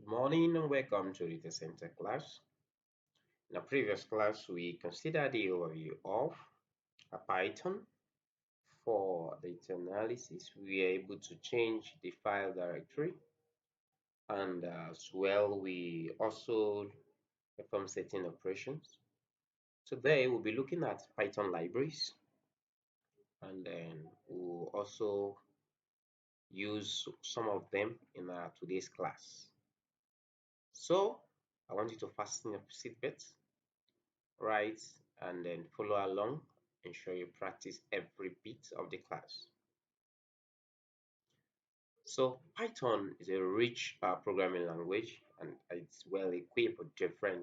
Morning and welcome to Data Center class. In a previous class, we considered the overview of a Python for data analysis. We were able to change the file directory, and as well, we also perform certain operations. Today, we'll be looking at Python libraries, and then we'll also use some of them in today's class. So, I want you to fasten your seatbelts, right, and then follow along. Ensure you practice every bit of the class. So Python is a rich programming language, and it's well equipped with different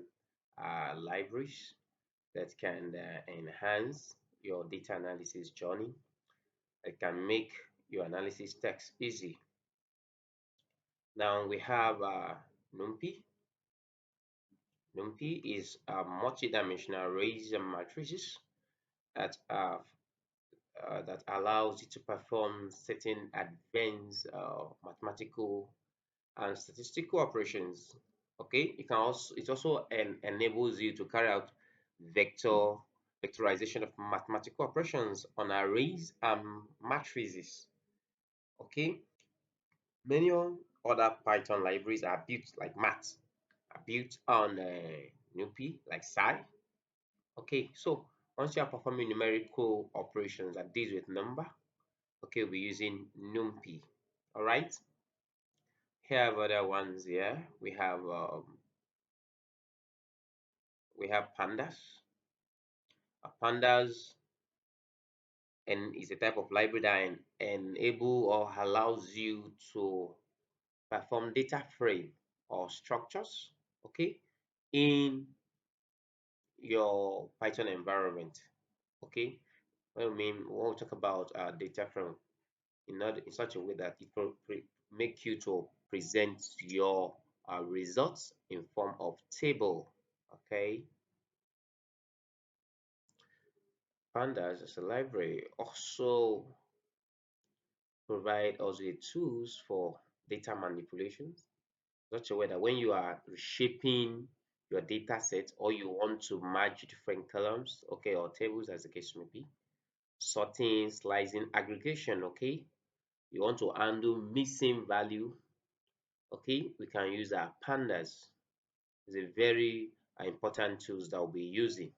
libraries that can enhance your data analysis journey. It can make your analysis tasks easy. Now we have Numpy. Numpy is a multi-dimensional arrays and matrices that that allows you to perform certain advanced mathematical and statistical operations. Okay, it also enables you to carry out vectorization of mathematical operations on arrays and matrices. Okay, many other Python libraries are built like math, are built on Numpy like Sci. Okay, so once you are performing numerical operations that deals with number, okay, we're using Numpy. All right. Here are other ones here. We have Pandas. Pandas and is a type of library that enable or allows you to perform data frame or structures, okay, in your Python environment. Okay, when we talk about data frame in such a way that it will make you to present your results in form of table. Okay, Pandas as a library also provide also the tools for data manipulations, such a way that when you are reshaping your data set or you want to merge different columns, okay, or tables as the case may be, sorting, slicing, aggregation, okay, you want to handle missing value, okay, we can use our Pandas. It's a very important tools that we'll be using.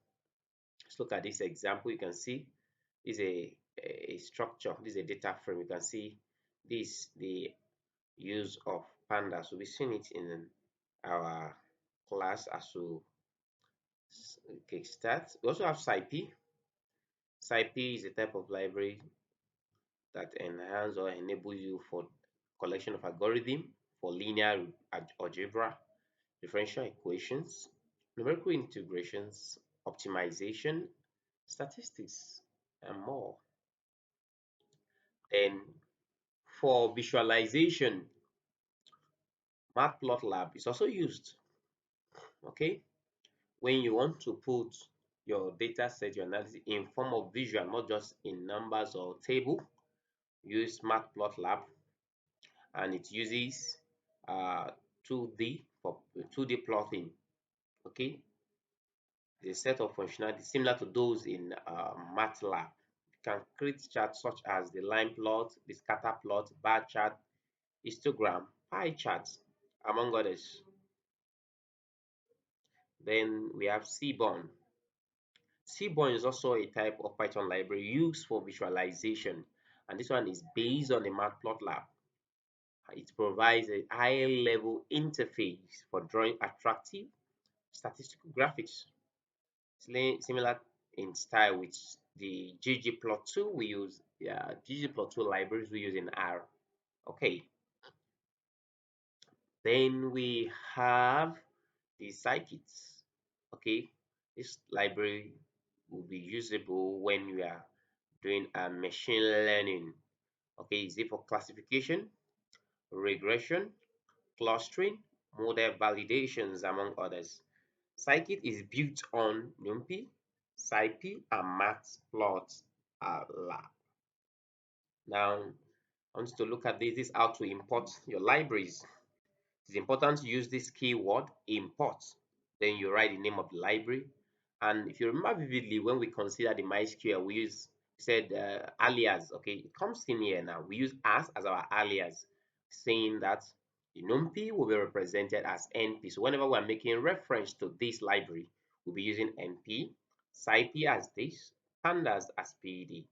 Let's look at this example. You can see this is a structure, this is a data frame. You can see this the use of Pandas. So we've seen it in our class as we kickstart. We also have Scipy. Scipy is a type of library that enhance or enable you for collection of algorithm for linear algebra, differential equations, numerical integrations, optimization, statistics, and more. Then for visualization, Matplotlib is also used. Okay, when you want to put your data set, your analysis in form of visual, not just in numbers or table, use Matplotlib, and it uses uh, 2D for 2D plotting. Okay, the set of functionality similar to those in MATLAB. You can create charts such as the line plot, the scatter plot, bar chart, histogram, pie charts, among others. Then we have Seaborn. Seaborn is also a type of Python library used for visualization, and this one is based on the Matplotlib. It provides a higher level interface for drawing attractive statistical graphics, similar in style with the ggplot2 we use, ggplot2 libraries we use in R. Okay, then we have the Scikits. Okay, this library will be usable when we are doing a machine learning. Okay, is it for classification, regression, clustering, model validations, among others. Scikit is built on Numpy, Scipy, and Matplotlib. Now, I want you to look at this. This is how to import your libraries. It's important to use this keyword import. Then you write the name of the library. And if you remember vividly, when we consider the MySQL, we said alias. Okay, it comes in here now. We use as our alias, saying that the Numpy will be represented as NP. So whenever we're making reference to this library, we'll be using NP, Scipy as this, Pandas as PED,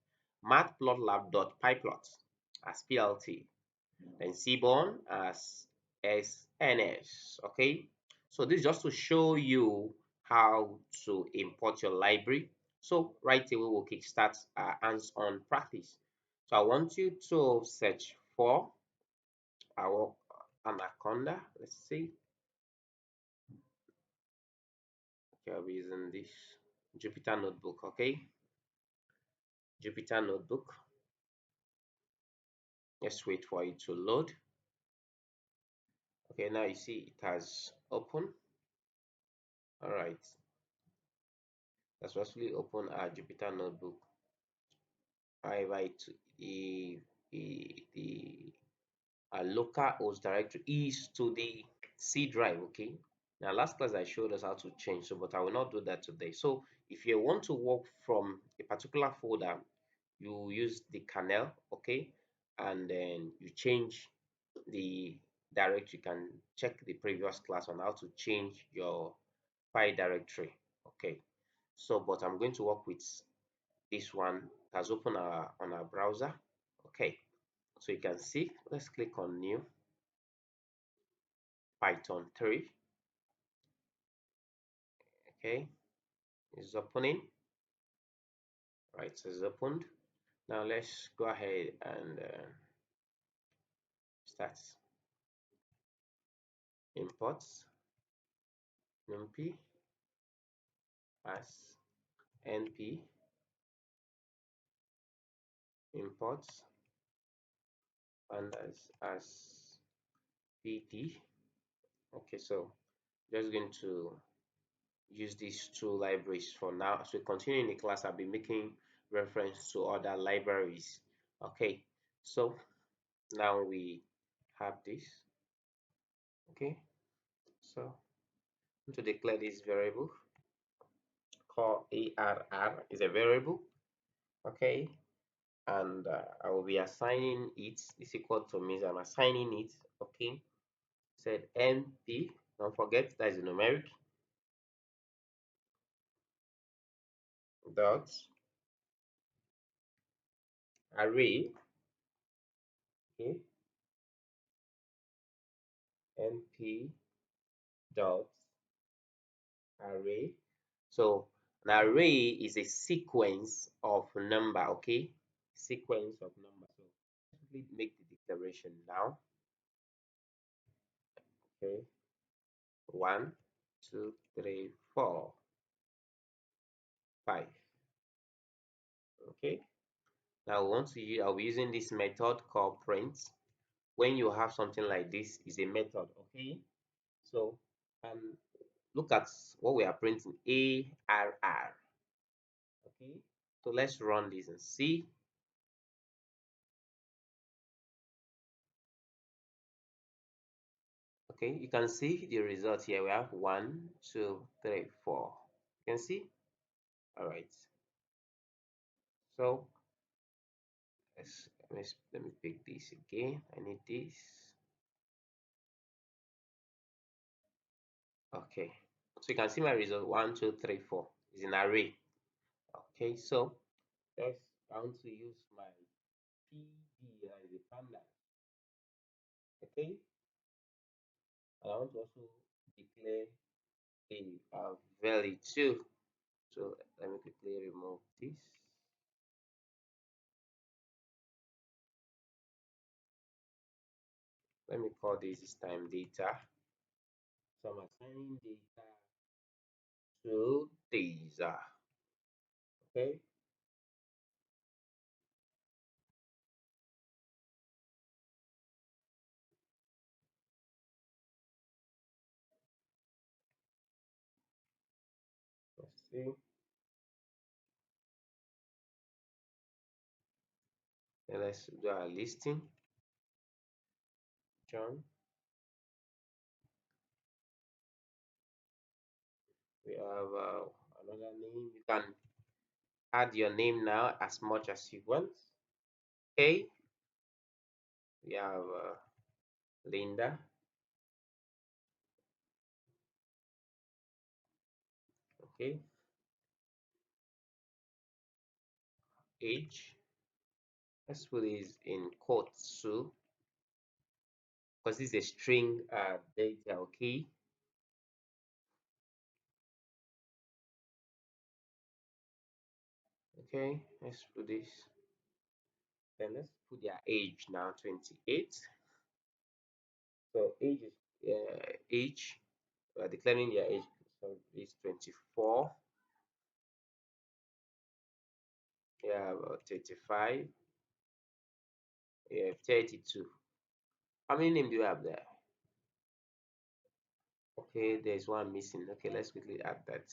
Matplotlib.pyplot as PLT, then Seaborn as SNS. Okay, so this is just to show you how to import your library. So right away we'll kickstart hands-on practice. So I want you to search for our Anaconda. Let's see. Okay, I'll be using this Jupyter notebook. Okay, Jupyter notebook. Let's wait for it to load. Okay, now you see it has opened. All right, successfully open our Jupyter notebook. However, the local host directory is to the C drive. Okay, now last class I showed us how to change, so but I will not do that today. So if you want to work from a particular folder, you use the kernel. Okay, and then you change the directory. You can check the previous class on how to change your file directory. Okay, so but I'm going to work with this one. It has opened on our browser. Okay, so you can see, let's click on new Python 3. Okay, it's opening. Right, so it's opened. Now let's go ahead and start imports numpy as np imports pandas as pt. Okay, so just going to use these two libraries for now. As we continue in the class, I'll be making reference to other libraries. Okay, so now we have this. Okay, so I'm going to declare this variable called arr is a variable. Okay, and I will be assigning it is equal to means I'm assigning it. Okay, said np, don't forget that is a numeric dot array. Okay, np dot array. So an array is a sequence of number. Okay, sequence of number. So let's make the declaration now. Okay, 1 2 3 4 5. Okay, now I'll be using this method called print. When you have something like this, is a method. Okay, so look at what we are printing, arr. Okay, so let's run this and see. Okay, you can see the result here. We have 1 2 3 4. You can see. All right, so let me pick this again. I need this. Okay, so you can see my result 1 2 3 4 is an array. Okay, so let's I want to use my pd as a panda. Okay, and I want to also declare a value too. So let me quickly remove this. Let me call this time data. So I'm assigning data to data. Okay. Let's see. And let's do our listing. John. We have another name. You can add your name now as much as you want. Okay, we have Linda. Okay, age. Let's put this in quotes too, because this is a string data. Okay, okay. Let's put this. Then let's put their age now. 28. So age. Declaring their age. So is 24. Yeah, about 35. Yeah, 32. How many names do you have there? Okay, there's one missing. Okay, let's quickly add that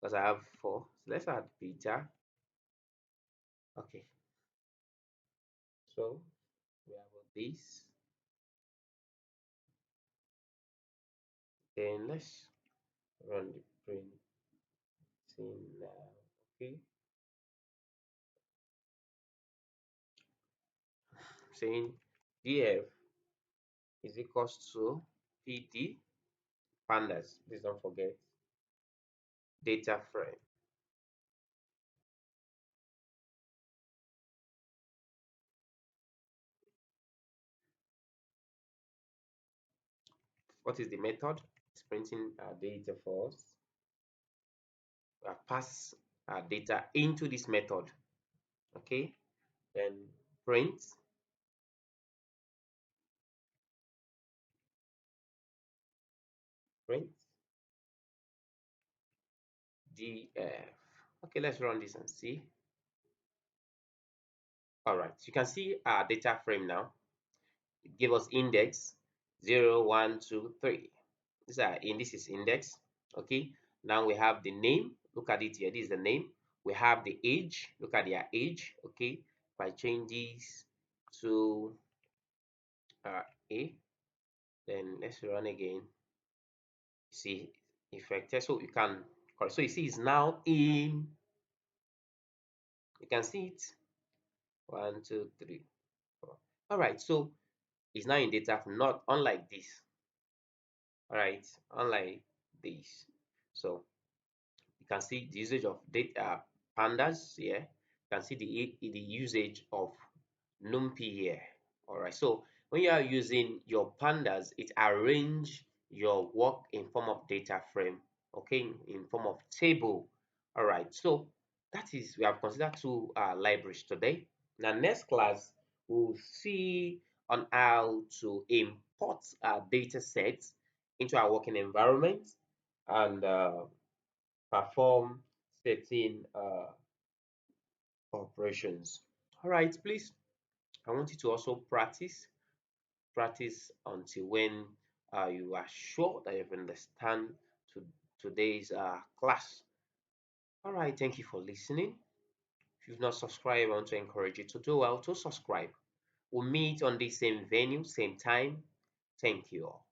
because I have four. So let's add Peter. Okay, so we have this. Then let's run the print thing now. Okay, saying df is equals to pd pandas. Please don't forget data frame. What is the method? It's printing our data for us. We have passed our data into this method. Okay, then print print df. Okay, let's run this and see. All right, you can see our data frame now. It gave us index 0, 1, 2, 3. This is index. Okay, now we have the name. Look at it here. This is the name. We have the age. Look at their age. Okay, if I change this to a, then let's run again. See, affected. So you can so you see it's now in. You can see it. 1, 2, 3, 4. All right, so it's now in data, not unlike this. All right, unlike this. So you can see the usage of data pandas here. You can see the usage of Numpy here. All right, so when you are using your pandas, it arrange your work in form of data frame, okay, in form of table. All right, so that is, we have considered two libraries today. Now next class we'll see on how to import data sets into our working environment and perform certain operations. All right, please, I want you to also practice until when you are sure that you understand to today's class. All right, thank you for listening. If you've not subscribed, I want to encourage you to do well to subscribe. We'll meet on the same venue, same time. Thank you all.